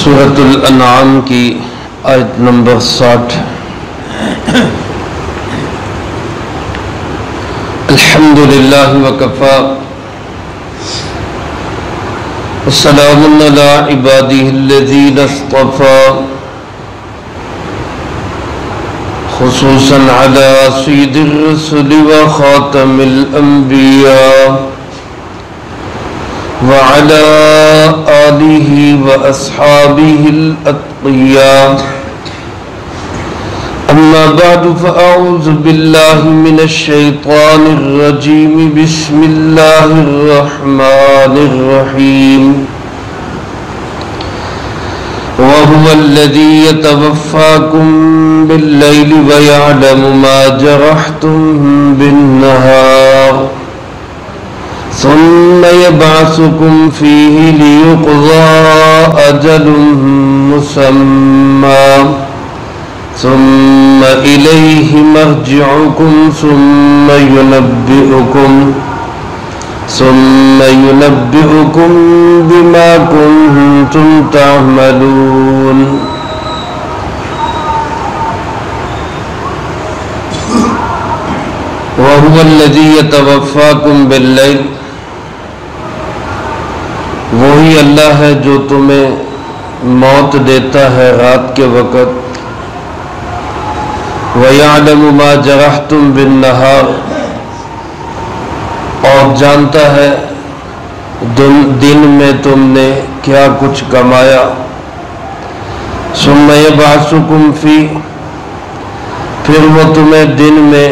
سورۃ الانعام کی آیت نمبر 60۔ الحمدللہ وکفی والسلام علی عبادہ الذین اصطفی خصوصا علی سید الرسل وخاتم الانبیاء وعلى آلہ واصحابہ الاتقیاء اما بعد فاعوذ باللہ من الشیطان الرجیم بسم اللہ الرحمن الرحیم وهو الذی یتوفاکم باللیل ویعلم ما جرحتم بالنہار ثم يبعثكم فيه ليقضى أجل مسمى ثم إليه مرجعكم ثم ينبئكم بما كنتم تعملون۔ وهو الذي يتوفاكم بالليل، وہی اللہ ہے جو تمہیں موت دیتا ہے رات کے وقت۔ وَيَعْلَمُ مَا جَرَحْتُمْ بِالنَّهَارِ، اور جانتا ہے دن میں تم نے کیا کچھ کمایا۔ ثُمَّ يَبْعَثُكُمْ فِيهِ، پھر وہ تمہیں دن میں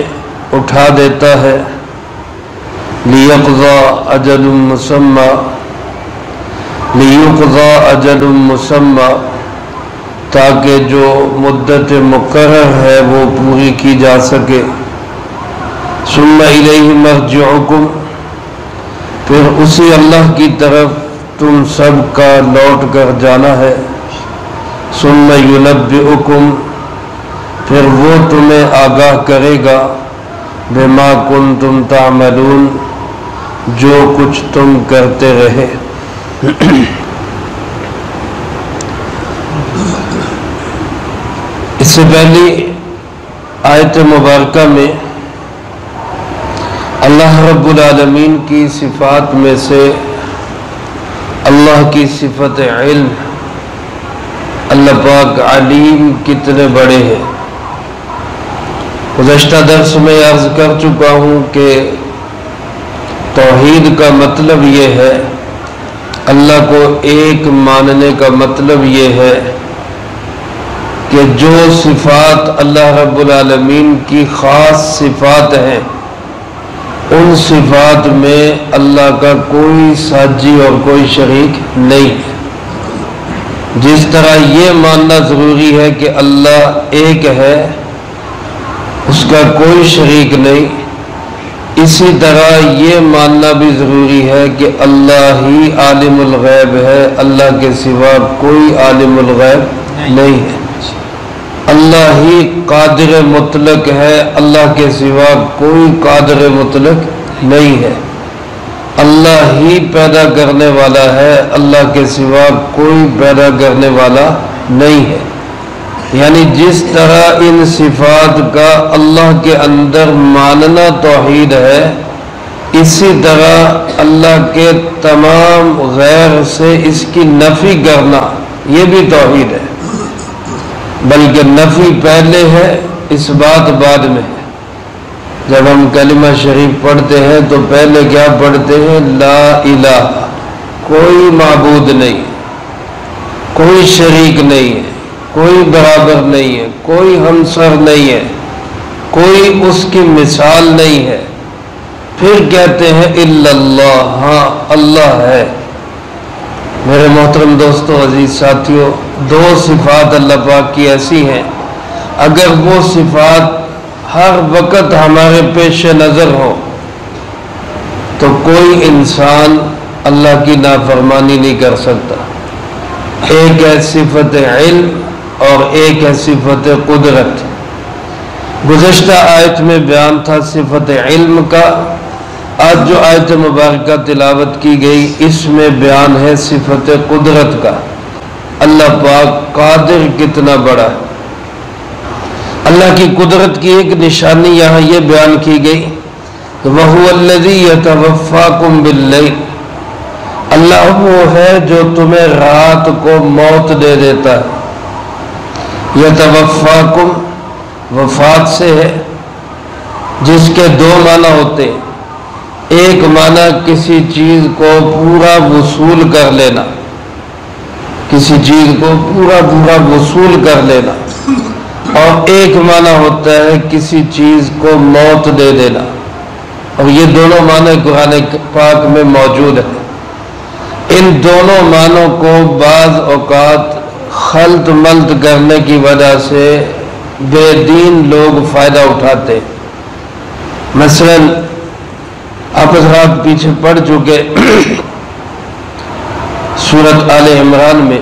اٹھا دیتا ہے۔ لِيَقْضَى أَجَلٌ مُّسَمًّى، لِيُقْضَى أَجَلٌ مُّسَمًّى، تاکہ جو مدت مقرر ہے وہ پوری کی جا سکے۔ ثُمَّ إِلَيْهِ مَرْجِعُكُمْ، پھر اسی اللہ کی طرف تم سب کا لوٹ کر جانا ہے۔ ثُمَّ يُنَبِّئُكُمْ، پھر وہ تمہیں آگاہ کرے گا۔ بِمَا كُنتُمْ تَعْمَلُونَ، جو کچھ تم کرتے رہے۔ اس سے پہلی آیت مبارکہ میں اللہ رب العالمین کی صفات میں سے اللہ کی صفت علم، اللہ پاک علیم کتنے بڑے ہیں۔ گزشتہ درس میں عرض کر چکا ہوں کہ توحید کا مطلب یہ ہے، اللہ کو ایک ماننے کا مطلب یہ ہے کہ جو صفات اللہ رب العالمین کی خاص صفات ہیں، ان صفات میں اللہ کا کوئی ساجی اور کوئی شریک نہیں ہے۔ جس طرح یہ ماننا ضروری ہے کہ اللہ ایک ہے، اس کا کوئی شریک نہیں، اسی طرح یہ ماننا بھی ضروری ہے کہ اللہ ہی عالم الغیب ہے، اللہ کے سوا کوئی عالم الغیب نہیں ہے۔ اللہ ہی قادر مطلق ہے، اللہ کے سوا کوئی قادر مطلق نہیں ہے۔ اللہ ہی پیدا کرنے والا ہے، اللہ کے سوا کوئی پیدا کرنے والا نہیں ہے۔ یعنی جس طرح ان صفات کا اللہ کے اندر ماننا توحید ہے، اسی طرح اللہ کے تمام غیر سے اس کی نفی کرنا یہ بھی توحید ہے، بلکہ نفی پہلے ہے، اس بات بعد میں ہے۔ جب ہم کلمہ شریف پڑھتے ہیں تو پہلے کیا پڑھتے ہیں؟ لا الہ، کوئی معبود نہیں، کوئی شریک نہیں ہے، کوئی برابر نہیں ہے، کوئی ہمسر نہیں ہے، کوئی اس کی مثال نہیں ہے۔ پھر کہتے ہیں الا اللہ، ہاں اللہ ہے۔ میرے محترم دوستو، عزیز ساتھیو، دو صفات اللہ پاک کی ایسی ہیں، اگر وہ صفات ہر وقت ہمارے پیش نظر ہو تو کوئی انسان اللہ کی نافرمانی نہیں کر سکتا۔ ایک ہے صفت علم اور ایک ہے صفت قدرت۔ گزشتہ آیت میں بیان تھا صفت علم کا، آج جو آیت مبارکہ تلاوت کی گئی اس میں بیان ہے صفت قدرت کا۔ اللہ پاک قادر کتنا بڑا ہے۔ اللہ کی قدرت کی ایک نشانی یہاں یہ بیان کی گئی کہ وَهُوَ الَّذِي يَتَوَفَّاكُمْ بِاللَّيْلِ، اللہ وہ ہے جو تمہیں رات کو موت دے دیتا ہے۔ یتوفاکم وفات سے ہے، جس کے دو معنی ہوتے ہیں۔ ایک معنی کسی چیز کو پورا وصول کر لینا، کسی چیز کو پورا وصول کر لینا، اور ایک معنی ہوتا ہے کسی چیز کو موت دے دینا، اور یہ دونوں معنی قرآن پاک میں موجود ہیں۔ ان دونوں معنوں کو بعض اوقات خلط ملط کرنے کی وجہ سے بے دین لوگ فائدہ اٹھاتے۔ مثلا آپ حضرات پیچھے پڑھ چکے سورۃ آل عمران میں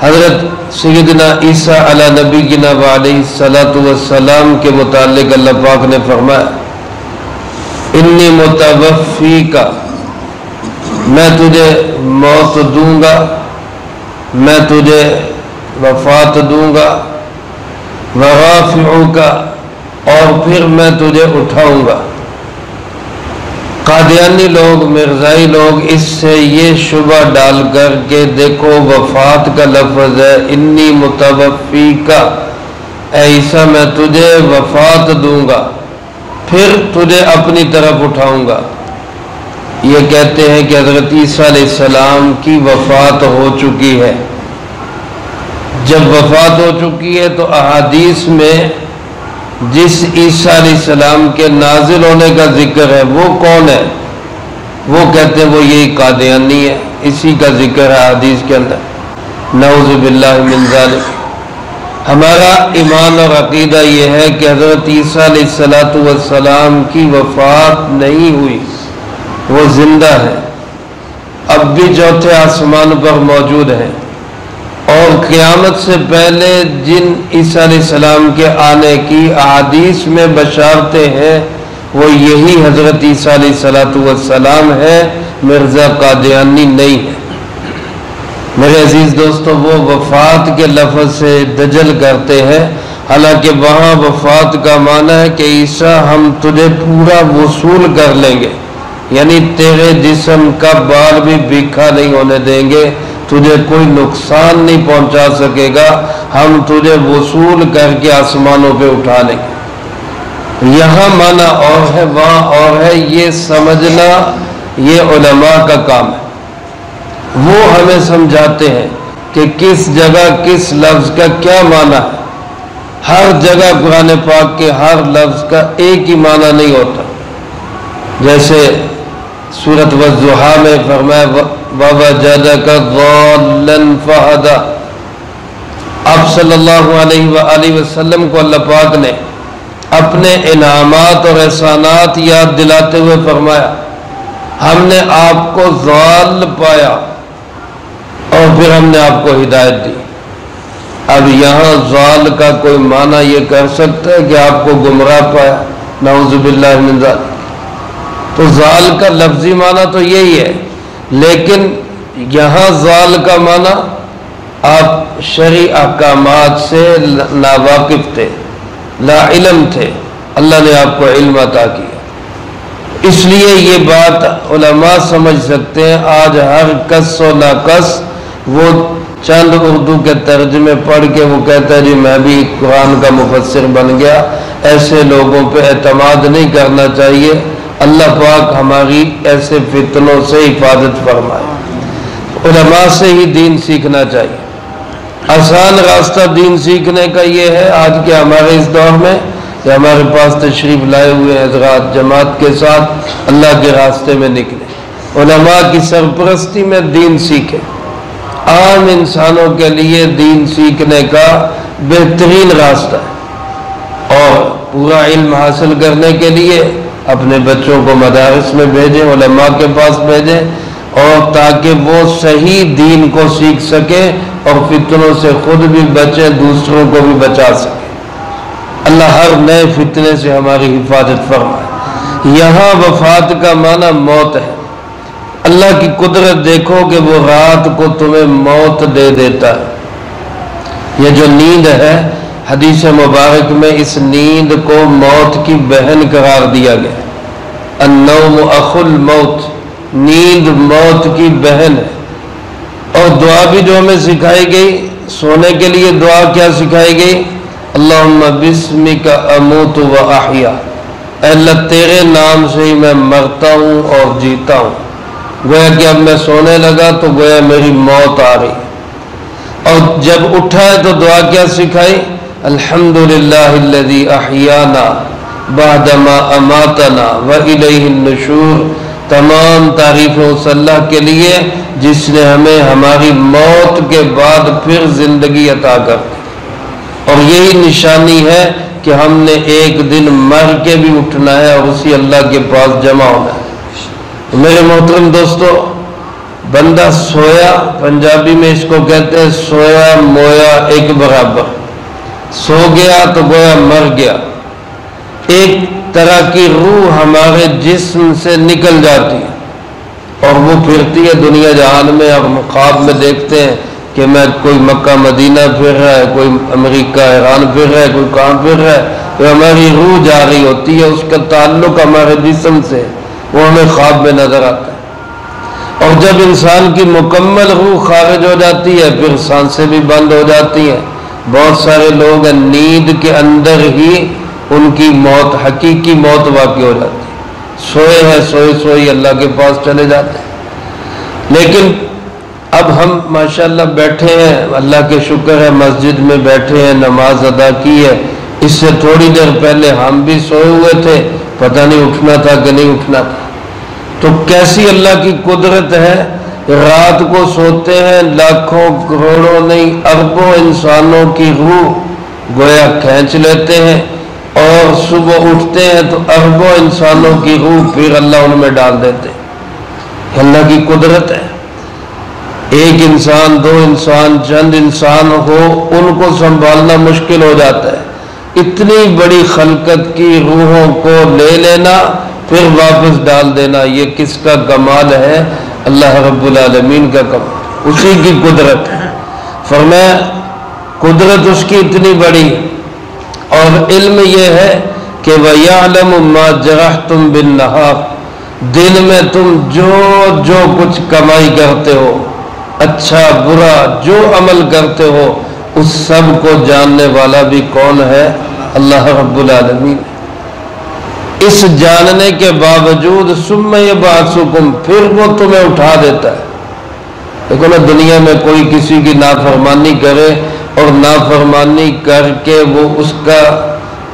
حضرت سیدنا عیسیٰ علی نبینا وعلیہ الصلاۃ والسلام کے متعلق اللہ پاک نے فرمایا انی متوفیک، میں تجھے موت دوں گا، میں تجھے وفات دوں گا، ورافعوک، اور پھر میں تجھے اٹھاؤں گا۔ قادیانی لوگ، مرزائی لوگ اس سے یہ شبہ ڈال کر کہ دیکھو وفات کا لفظ ہے، انی متوفیک، اے عیسیٰ میں تجھے وفات دوں گا، پھر تجھے اپنی طرف اٹھاؤں گا۔ یہ کہتے ہیں کہ حضرت عیسیٰ علیہ السلام کی وفات ہو چکی ہے۔ جب وفات ہو چکی ہے تو احادیث میں جس عیسیٰ علیہ السلام کے نازل ہونے کا ذکر ہے وہ کون ہے؟ وہ کہتے ہیں وہ یہی قادیانی ہے، اسی کا ذکر ہے حدیث کے اندر، نعوذ باللہ من ذالک۔ ہمارا ایمان اور عقیدہ یہ ہے کہ حضرت عیسیٰ علیہ السلام کی وفات نہیں ہوئی، وہ زندہ ہے، اب بھی چوتھے آسمان پر موجود ہے، اور قیامت سے پہلے جن عیسیٰ علیہ السلام کے آنے کی احادیث میں بشارتیں ہیں وہ یہی حضرت عیسیٰ علیہ السلام ہے، مرزا قادیانی نہیں ہے۔ میرے عزیز دوستو، وہ وفات کے لفظ سے دجل کرتے ہیں، حالانکہ وہاں وفات کا معنی ہے کہ عیسیٰ ہم تجھے پورا وصول کر لیں گے، یعنی تیرے جسم کا بال بھی بھیکھا نہیں ہونے دیں گے، تجھے کوئی نقصان نہیں پہنچا سکے گا، ہم تجھے وصول کر کے آسمانوں پہ اٹھا لیں گے۔ یہاں معنی اور ہے، وہاں اور ہے، یہ سمجھنا یہ علماء کا کام ہے۔ وہ ہمیں سمجھاتے ہیں کہ کس جگہ کس لفظ کا کیا معنی ہے۔ ہر جگہ قرآن پاک کے ہر لفظ کا ایک ہی معنی نہیں ہوتا۔ جیسے سورۃ والضحیٰ میں فرمایا وَوَجَدَكَ ضَالًّا فَهَدَىٰ، آپ صلی اللہ علیہ وآلہ وسلم کو اللہ پاک نے اپنے انعامات اور احسانات یاد دلاتے ہوئے فرمایا ہم نے آپ کو ضال پایا اور پھر ہم نے آپ کو ہدایت دی۔ اب یہاں ضال کا کوئی معنی یہ کر سکتا ہے کہ آپ کو گمراہ پایا، نعوذ باللہ من ذالک۔ تو ضال کا لفظی معنی تو یہی ہے، لیکن یہاں ضال کا معنی آپ شرعی احکامات سے ناواقف تھے، لا علم تھے، اللہ نے آپ کو علم عطا کیا، اس لیے یہ بات علماء سمجھ سکتے ہیں۔ آج ہر کس و ناقص وہ چند اردو کے ترجمے پڑھ کے وہ کہتا ہے جی میں بھی قرآن کا مفسر بن گیا، ایسے لوگوں پہ اعتماد نہیں کرنا چاہیے۔ اللہ پاک ہماری ایسے فتنوں سے حفاظت فرمائے۔ علماء سے ہی دین سیکھنا چاہیے۔ آسان راستہ دین سیکھنے کا یہ ہے آج کے ہمارے اس دور میں کہ ہمارے پاس تشریف لائے ہوئے حضرات جماعت کے ساتھ اللہ کے راستے میں نکلے، علماء کی سرپرستی میں دین سیکھیں۔ عام انسانوں کے لیے دین سیکھنے کا بہترین راستہ ہے، اور پورا علم حاصل کرنے کے لیے اپنے بچوں کو مدارس میں بھیجیں، علماء کے پاس بھیجیں، اور تاکہ وہ صحیح دین کو سیکھ سکیں اور فتنوں سے خود بھی بچیں، دوسروں کو بھی بچا سکیں۔ اللہ ہر نئے فتنے سے ہماری حفاظت فرمائے۔ یہاں وفات کا معنی موت ہے۔ اللہ کی قدرت دیکھو کہ وہ رات کو تمہیں موت دے دیتا ہے۔ یہ جو نیند ہے، حدیث مبارک میں اس نیند کو موت کی بہن قرار دیا گیا۔ النوم اخو الموت، نیند موت کی بہن ہے۔ اور دعا بھی جو ہمیں سکھائی گئی، سونے کے لیے دعا کیا سکھائی گئی؟ اللہم بسمک اموت و احیا، اے اللہ تیرے نام سے ہی میں مرتا ہوں اور جیتا ہوں۔ گویا کہ اب میں سونے لگا تو گویا میری موت آ رہی۔ اور جب اٹھا ہے تو دعا کیا سکھائی؟ الحمدللہ الذی احیانا بعدما اماتنا والیہ النشور، تمام تعریفیں اس اللہ کے لیے جس نے ہمیں ہماری موت کے بعد پھر زندگی عطا کر دی۔ اور یہی نشانی ہے کہ ہم نے ایک دن مر کے بھی اٹھنا ہے اور اسی اللہ کے پاس جمع ہونا ہے۔ میرے محترم دوستو، بندہ سویا، پنجابی میں اس کو کہتے ہیں سویا مویا ایک برابر، سو گیا تو گویا مر گیا۔ ایک طرح کی روح ہمارے جسم سے نکل جاتی ہے اور وہ پھرتی ہے دنیا جہان میں۔ اور خواب میں دیکھتے ہیں کہ میں کوئی مکہ مدینہ پھر رہا ہے، کوئی امریکہ ایران پھر رہا ہے، کوئی کہاں پھر رہا ہے، تو ہماری روح جا رہی ہوتی ہے، اس کا تعلق ہمارے جسم سے، وہ ہمیں خواب میں نظر آتا ہے۔ اور جب انسان کی مکمل روح خارج ہو جاتی ہے پھر سانسیں بھی بند ہو جاتی ہیں۔ بہت سارے لوگ نیند کے اندر ہی ان کی موت، حقیقی موت واقع ہو جاتی ہے، سوئے ہیں سوئے سوئے اللہ کے پاس چلے جاتے ہیں۔ لیکن اب ہم ماشاءاللہ بیٹھے ہیں، اللہ کے شکر ہے مسجد میں بیٹھے ہیں، نماز ادا کی ہے۔ اس سے تھوڑی دیر پہلے ہم بھی سوئے ہوئے تھے، پتہ نہیں اٹھنا تھا کہ نہیں اٹھنا تھا۔ تو کیسی اللہ کی قدرت ہے، رات کو سوتے ہیں لاکھوں کروڑوں نہیں اربوں انسانوں کی روح گویا کھینچ لیتے ہیں، اور صبح اٹھتے ہیں تو اربوں انسانوں کی روح پھر اللہ ان میں ڈال دیتے ہیں۔ اللہ کی قدرت ہے۔ ایک انسان، دو انسان، چند انسان ہو، ان کو سنبھالنا مشکل ہو جاتا ہے۔ اتنی بڑی خلقت کی روحوں کو لے لینا پھر واپس ڈال دینا، یہ کس کا کمال ہے؟ اللہ رب العالمین کا کمال، اسی کی قدرت ہے۔ فرمایا قدرت اس کی اتنی بڑی، اور علم یہ ہے کہ وَيَعْلَمُ مَا جَرَحْتُمْ بِالنَّهَارِ، دن میں تم جو کچھ کمائی کرتے ہو، اچھا برا جو عمل کرتے ہو، اس سب کو جاننے والا بھی کون ہے؟ اللہ رب العالمین۔ اس جاننے کے باوجود ثم یبعثکم، پھر وہ تمہیں اٹھا دیتا ہے۔ دیکھو نا، دنیا میں کوئی کسی کی نافرمانی کرے اور نافرمانی کر کے وہ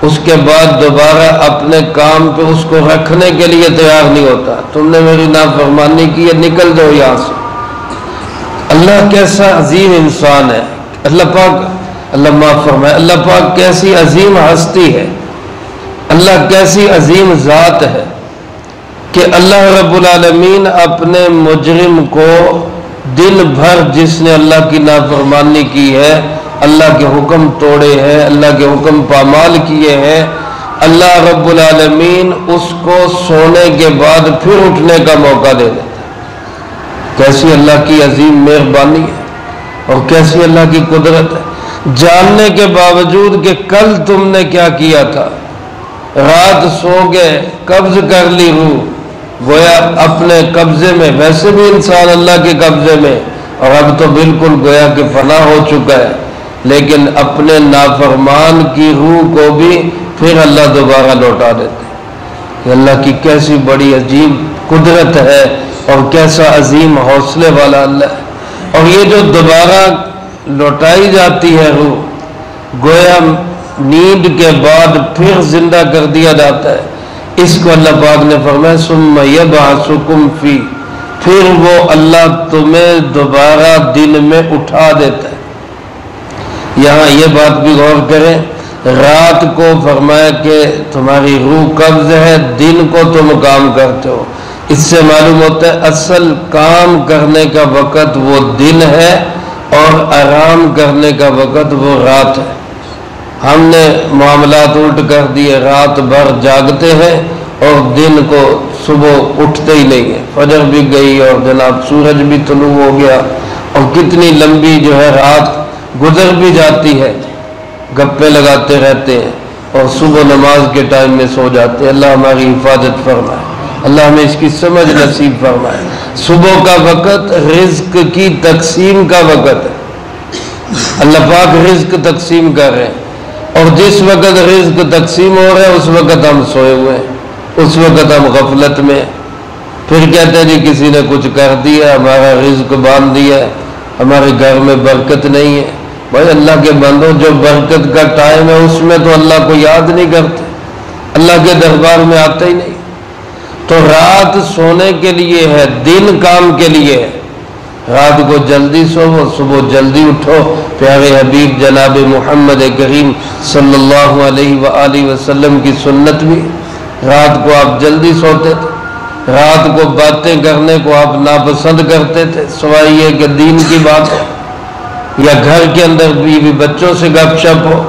اس کے بعد دوبارہ اپنے کام پہ اس کو رکھنے کے لیے تیار نہیں ہوتا۔ تم نے میری نافرمانی کی ہے، نکل جاؤ یہاں سے۔ اللہ کیسا عظیم انسان ہے، اللہ پاک، اللہ معاف فرمائے، اللہ پاک کیسی عظیم ہستی ہے، اللہ کیسی عظیم ذات ہے کہ اللہ رب العالمین اپنے مجرم کو دن بھر، جس نے اللہ کی نافرمانی کی ہے، اللہ کے حکم توڑے ہیں، اللہ کے حکم پامال کیے ہیں، اللہ رب العالمین اس کو سونے کے بعد پھر اٹھنے کا موقع دے دیتا ہے۔ کیسی اللہ کی عظیم مہربانی ہے اور کیسی اللہ کی قدرت ہے۔ جاننے کے باوجود کہ کل تم نے کیا کیا تھا، رات سو گئے، قبض کر لی روح، گویا اپنے قبضے میں، ویسے بھی انسان اللہ کے قبضے میں، اور اب تو بالکل گویا کہ فنا ہو چکا ہے، لیکن اپنے نافرمان کی روح کو بھی پھر اللہ دوبارہ لوٹا دیتے ہیں۔ کہ اللہ کی کیسی بڑی عجیب قدرت ہے اور کیسا عظیم حوصلے والا اللہ ہے۔ اور یہ جو دوبارہ لوٹائی جاتی ہے روح، گویا نیند کے بعد پھر زندہ کر دیا جاتا ہے، اس کو اللہ پاک نے فرمایا ثم یبعثکم فی، پھر وہ اللہ تمہیں دوبارہ دن میں اٹھا دیتا ہے۔ یہاں یہ بات بھی غور کریں، رات کو فرمایا کہ تمہاری روح قبض ہے، دن کو تم کام کرتے ہو۔ اس سے معلوم ہوتا ہے اصل کام کرنے کا وقت وہ دن ہے اور آرام کرنے کا وقت وہ رات ہے۔ ہم نے معاملات الٹ کر دیے، رات بھر جاگتے ہیں اور دن کو صبح اٹھتے ہی نہیں ہے، فجر بھی گئی اور جناب سورج بھی طلوع ہو گیا، اور کتنی لمبی جو ہے رات گزر بھی جاتی ہے، گپے لگاتے رہتے ہیں اور صبح نماز کے ٹائم میں سو جاتے ہیں۔ اللہ ہماری حفاظت فرمائے، اللہ ہمیں اس کی سمجھ نصیب فرمائے۔ صبح کا وقت رزق کی تقسیم کا وقت ہے، اللہ پاک رزق تقسیم کر رہے ہیں، اور جس وقت رزق تقسیم ہو رہا ہے اس وقت ہم سوئے ہوئے ہیں، اس وقت ہم غفلت میں، پھر کہتے ہیں جی کسی نے کچھ کر دیا، ہمارا رزق باندھ دیا ہے، ہمارے گھر میں برکت نہیں ہے۔ بھائی اللہ کے بندو، جو برکت کا ٹائم ہے اس میں تو اللہ کو یاد نہیں کرتے، اللہ کے دربار میں آتے ہی نہیں۔ تو رات سونے کے لیے ہے، دن کام کے لیے ہے۔ رات کو جلدی سو، صبح جلدی اٹھو۔ پیارے حبیب جناب محمد کریم صلی اللہ علیہ وآلہ وسلم کی سنت بھی، رات کو آپ جلدی سوتے تھے، رات کو باتیں کرنے کو آپ ناپسند کرتے تھے، سوائے یہ کہ دین کی بات ہو یا گھر کے اندر بیوی بچوں سے گپ شپ ہو۔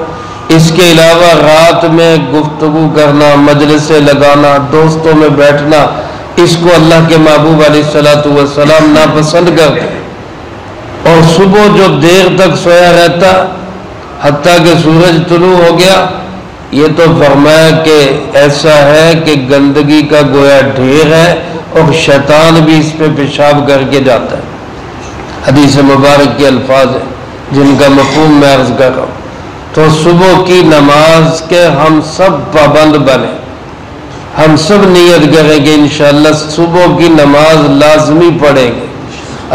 اس کے علاوہ رات میں گفتگو کرنا، مجلسیں لگانا، دوستوں میں بیٹھنا، اس کو اللہ کے محبوب علیہ السلام ناپسند کرتے ہیں۔ اور صبح جو دیر تک سویا رہتا حتیٰ کہ سورج طلوع ہو گیا، یہ تو فرمایا کہ ایسا ہے کہ گندگی کا گویا ڈھیر ہے اور شیطان بھی اس پہ پیشاب کر کے جاتا ہے۔ حدیث مبارک کے الفاظ ہیں جن کا مفہوم میں عرض کر رہا ہوں۔ تو صبح کی نماز کے ہم سب پابند بنیں، ہم سب نیت کریں کہ انشاءاللہ صبح کی نماز لازمی پڑھیں گے۔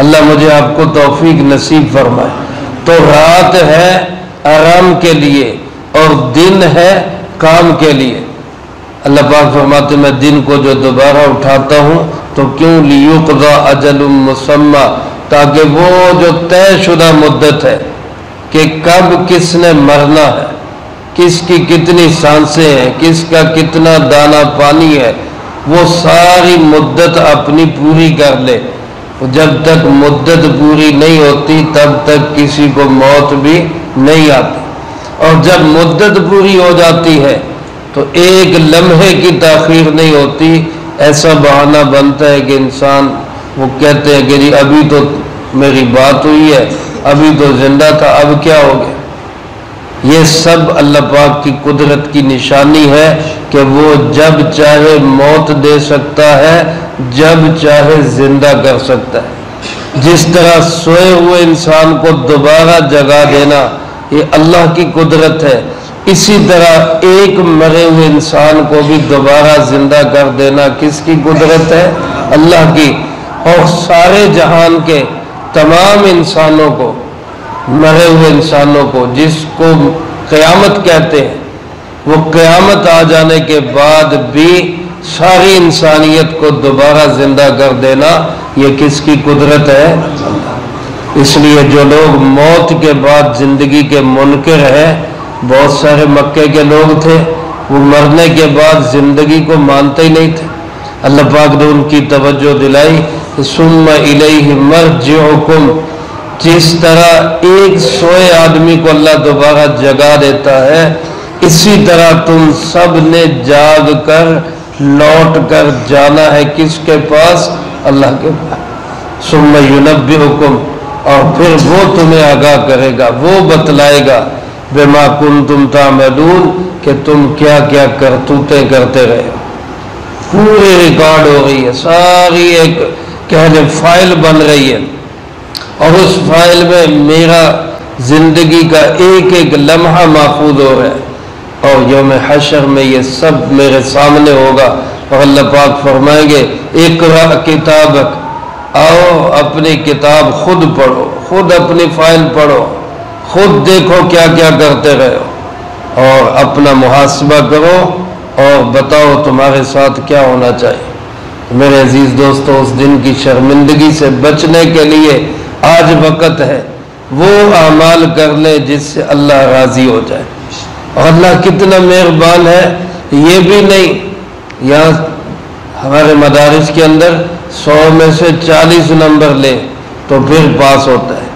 اللہ مجھے آپ کو توفیق نصیب فرمائے۔ تو رات ہے آرام کے لیے اور دن ہے کام کے لیے۔ اللہ پاک فرماتے میں دن کو جو دوبارہ اٹھاتا ہوں تو کیوں لیقضی اجل مسمى، تاکہ وہ جو طے شدہ مدت ہے کہ کب کس نے مرنا ہے، کس کی کتنی سانسیں ہیں، کس کا کتنا دانہ پانی ہے، وہ ساری مدت اپنی پوری کر لے۔ جب تک مدت پوری نہیں ہوتی تب تک کسی کو موت بھی نہیں آتی، اور جب مدت پوری ہو جاتی ہے تو ایک لمحے کی تاخیر نہیں ہوتی۔ ایسا بہانہ بنتا ہے کہ انسان وہ کہتے ہیں کہ جی ابھی تو میری بات ہوئی ہے، ابھی تو زندہ تھا، اب کیا ہو گیا۔ یہ سب اللہ پاک کی قدرت کی نشانی ہے کہ وہ جب چاہے موت دے سکتا ہے، جب چاہے زندہ کر سکتا ہے۔ جس طرح سوئے ہوئے انسان کو دوبارہ جگا دینا یہ اللہ کی قدرت ہے، اسی طرح ایک مرے ہوئے انسان کو بھی دوبارہ زندہ کر دینا کس کی قدرت ہے؟ اللہ کی۔ اور سارے جہان کے تمام انسانوں کو، مرے ہوئے انسانوں کو جس کو قیامت کہتے ہیں، وہ قیامت آ جانے کے بعد بھی ساری انسانیت کو دوبارہ زندہ کر دینا یہ کس کی قدرت ہے؟ اس لیے جو لوگ موت کے بعد زندگی کے منکر ہیں، بہت سارے مکے کے لوگ تھے، وہ مرنے کے بعد زندگی کو مانتے ہی نہیں تھے۔ اللہ پاک نے ان کی توجہ دلائی، ثم الیہ مرجعکم، جس طرح ایک سوئے آدمی کو اللہ دوبارہ جگا دیتا ہے، اسی طرح تم سب نے جاگ کر لوٹ کر جانا ہے کس کے پاس؟ اللہ کے پاس۔ ثم ینبئکم، اور پھر وہ تمہیں آگاہ کرے گا، وہ بتلائے گا، بما کنتم تعملون، کہ تم کیا کیا کرتوتیں کرتے رہے ہو۔ پوری ریکارڈ ہو رہی ہے، ساری ایک کہنے فائل بن رہی ہے، اور اس فائل میں میرا زندگی کا ایک ایک لمحہ محفوظ ہو رہا ہے، اور یوم حشر میں یہ سب میرے سامنے ہوگا، اور اللہ پاک فرمائیں گے اقرأ کتابک، آؤ اپنی کتاب خود پڑھو، خود اپنی فائل پڑھو، خود دیکھو کیا کیا کرتے رہے ہو، اور اپنا محاسبہ کرو اور بتاؤ تمہارے ساتھ کیا ہونا چاہیے۔ میرے عزیز دوستو، اس دن کی شرمندگی سے بچنے کے لیے آج وقت ہے، وہ اعمال کر لیں جس سے اللہ راضی ہو جائے۔ اور اللہ کتنا مہربان ہے، یہ بھی نہیں، یہاں ہمارے مدارس کے اندر 100 میں سے 40 نمبر لیں تو پھر پاس ہوتا ہے،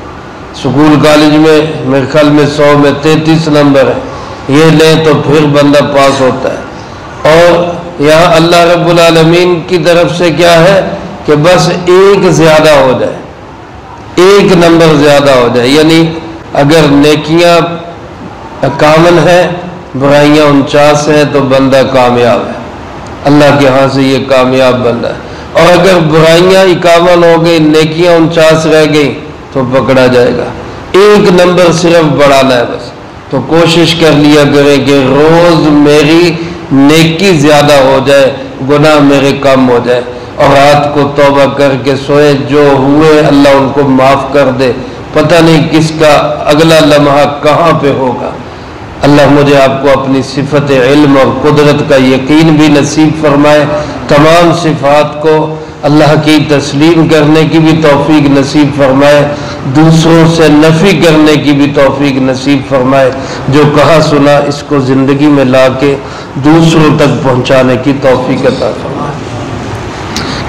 سکول کالج میں میرے خیال میں 100 میں 33 نمبر ہے، یہ لیں تو پھر بندہ پاس ہوتا ہے۔ اور یہاں اللہ رب العالمین کی طرف سے کیا ہے کہ بس ایک زیادہ ہو جائے، ایک نمبر زیادہ ہو جائے، یعنی اگر نیکیاں 51 ہیں، برائیاں 49 ہیں تو بندہ کامیاب ہے، اللہ کے ہاں سے یہ کامیاب بندہ ہے۔ اور اگر برائیاں 51 ہو گئی، نیکیاں 49 رہ گئی تو پکڑا جائے گا۔ ایک نمبر صرف بڑھانا ہے بس، تو کوشش کر لیا کریں کہ روز میری نیکی زیادہ ہو جائے، گناہ میرے کم ہو جائے، اور رات کو توبہ کر کے سوئے، جو ہوئے اللہ ان کو معاف کر دے، پتہ نہیں کس کا اگلا لمحہ کہاں پہ ہوگا۔ اللہ مجھے آپ کو اپنی صفت علم اور قدرت کا یقین بھی نصیب فرمائے، تمام صفات کو اللہ کی تسلیم کرنے کی بھی توفیق نصیب فرمائے، دوسروں سے نفی کرنے کی بھی توفیق نصیب فرمائے، جو کہا سنا اس کو زندگی میں لا کے دوسروں تک پہنچانے کی توفیق عطا فرمائے۔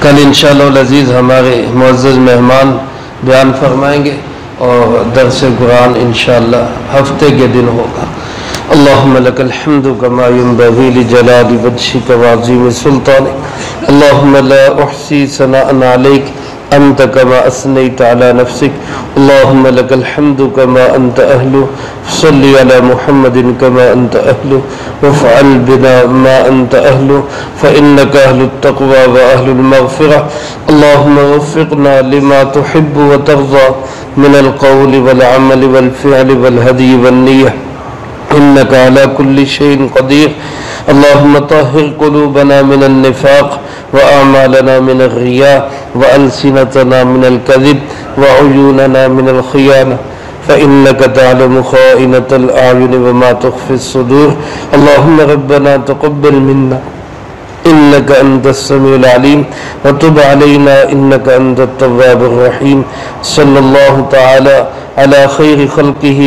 کل انشاءاللہ العزیز ہمارے معزز مہمان بیان فرمائیں گے، اور درس قرآن انشاءاللہ ہفتے کے دن ہوگا۔ اللہم لک الحمد کما ینبغی لجلال وجہک وعظیم سلطانک، اللہم لا احصی ثناء علیک انت کما اثنیت علی نفسک، اللہم لک الحمد کما انت اہل، صلی علی محمد کما انت اہل، وافعل بنا ما انت اہل، فإنک اہل التقوی واہل المغفرہ، اللہم وفقنا لما تحب وترضى من القول والعمل والفعل والهدي والنية إنك على كل شيء قدير، اللهم طهر قلوبنا من النفاق وأعمالنا من الرياء وألسنتنا من الكذب وعيوننا من الخيانة، فإنك تعلم خائنة الأعين وما تخفي الصدور، اللهم ربنا تقبل منا إنك أنت السميع العليم وتب علينا إنك أنت التواب الرحيم، صلى الله تعالى على خير خلقه